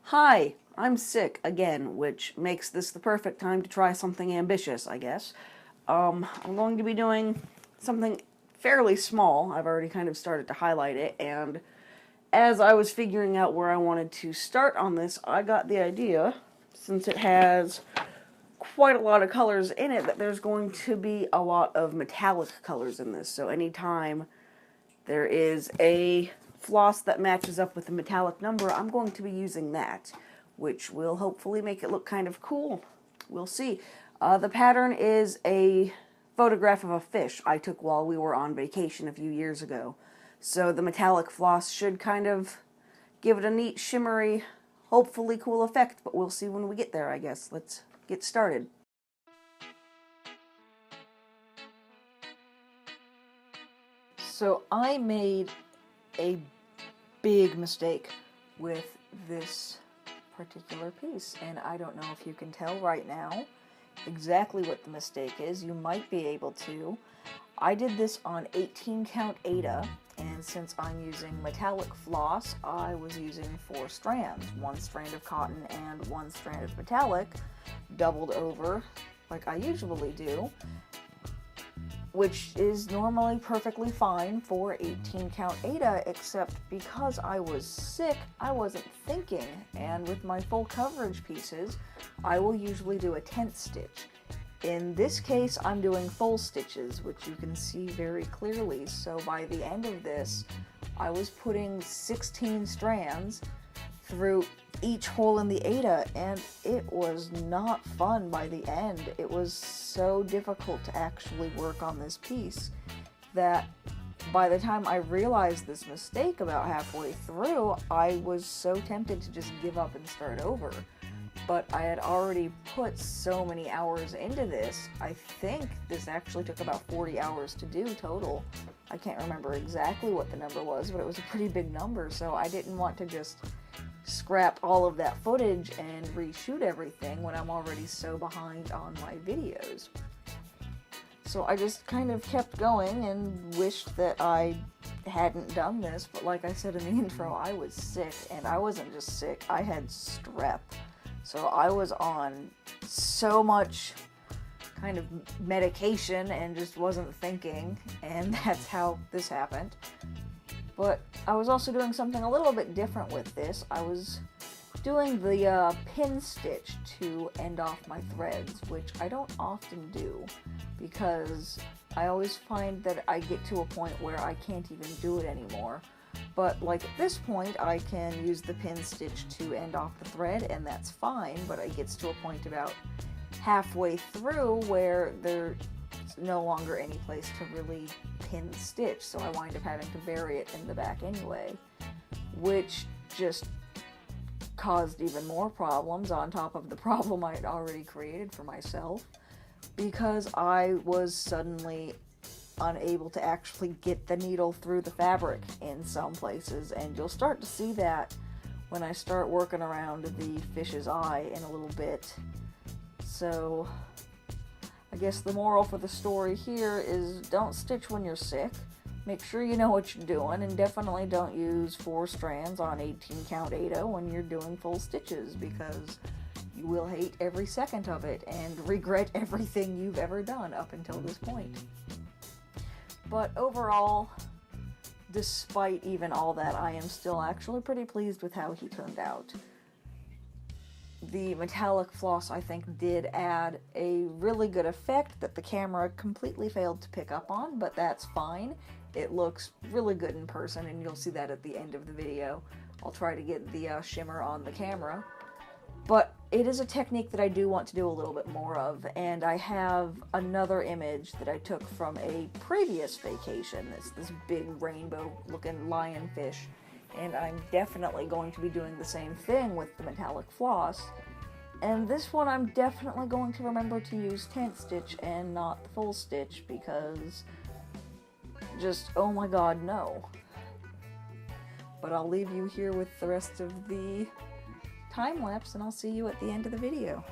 Hi, I'm sick again, which makes this the perfect time to try something ambitious, I guess. I'm going to be doing something fairly small. I've already kind of started to highlight it, and as I was figuring out where I wanted to start on this, I got the idea, since it has quite a lot of colors in it, that there's going to be a lot of metallic colors in this. So anytime there is a floss that matches up with a metallic number, I'm going to be using that, which will hopefully make it look kind of cool. We'll see. The pattern is a photograph of a fish I took while we were on vacation a few years ago. So the metallic floss should kind of give it a neat, shimmery, hopefully cool effect, but we'll see when we get there, I guess. Let's get started. So I made a big mistake with this particular piece, and I don't know if you can tell right now exactly what the mistake is. You might be able to. I did this on 18 count Aida, and since I'm using metallic floss, I was using 4 strands, 1 strand of cotton and 1 strand of metallic, doubled over like I usually do, which is normally perfectly fine for 18 count Aida, except because I was sick, I wasn't thinking, and with my full coverage pieces, I will usually do a 10th stitch. In this case, I'm doing full stitches, which you can see very clearly, so by the end of this, I was putting 16 strands through each hole in the Aida, and it was not fun by the end. It was so difficult to actually work on this piece that by the time I realized this mistake about halfway through, I was so tempted to just give up and start over. But I had already put so many hours into this. I think this actually took about 40 hours to do total. I can't remember exactly what the number was, but it was a pretty big number, so I didn't want to just scrap all of that footage and reshoot everything when I'm already so behind on my videos. So I just kind of kept going and wished that I hadn't done this, but like I said in the intro, I was sick, and I wasn't just sick, I had strep. So I was on so much kind of medication and just wasn't thinking, and that's how this happened. But I was also doing something a little bit different with this. I was doing the pin stitch to end off my threads, which I don't often do because I always find that I get to a point where I can't even do it anymore. But like at this point, I can use the pin stitch to end off the thread, and that's fine, but it gets to a point about halfway through where there's no longer any place to really pin stitch, so I wind up having to bury it in the back anyway, which just caused even more problems on top of the problem I had already created for myself, because I was suddenly unable to actually get the needle through the fabric in some places, and you'll start to see that when I start working around the fish's eye in a little bit. So I guess the moral for the story here is don't stitch when you're sick. Make sure you know what you're doing, and definitely don't use 4 strands on 18 count Aida when you're doing full stitches, because you will hate every second of it and regret everything you've ever done up until this point. But overall, despite even all that, I am still actually pretty pleased with how he turned out. The metallic floss, I think, did add a really good effect that the camera completely failed to pick up on, but that's fine. It looks really good in person, and you'll see that at the end of the video. I'll try to get the shimmer on the camera. But it is a technique that I do want to do a little bit more of, and I have another image that I took from a previous vacation. It's this big rainbow-looking lionfish, and I'm definitely going to be doing the same thing with the metallic floss. And this one I'm definitely going to remember to use 10th stitch and not the full stitch, because just, oh my god, no. But I'll leave you here with the rest of the time lapse, and I'll see you at the end of the video.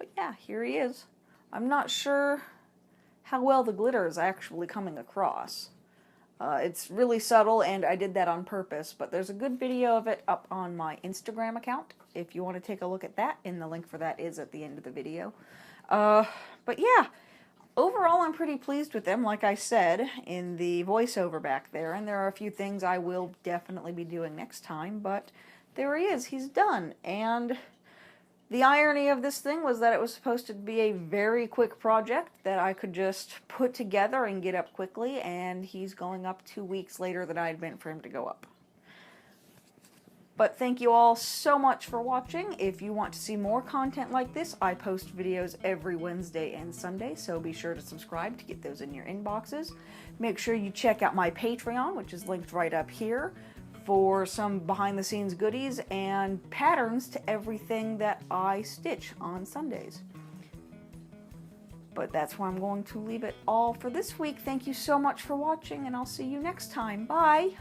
But yeah, here he is. I'm not sure how well the glitter is actually coming across. It's really subtle, and I did that on purpose, but there's a good video of it up on my Instagram account if you want to take a look at that, and the link for that is at the end of the video. But yeah, overall I'm pretty pleased with them, like I said in the voiceover back there, and there are a few things I will definitely be doing next time, but there he is, he's done, and the irony of this thing was that it was supposed to be a very quick project that I could just put together and get up quickly, and he's going up 2 weeks later than I had meant for him to go up. But thank you all so much for watching. If you want to see more content like this, I post videos every Wednesday and Sunday, so be sure to subscribe to get those in your inboxes. Make sure you check out my Patreon, which is linked right up here, for some behind-the-scenes goodies and patterns to everything that I stitch on Sundays. But that's where I'm going to leave it all for this week. Thank you so much for watching, and I'll see you next time. Bye!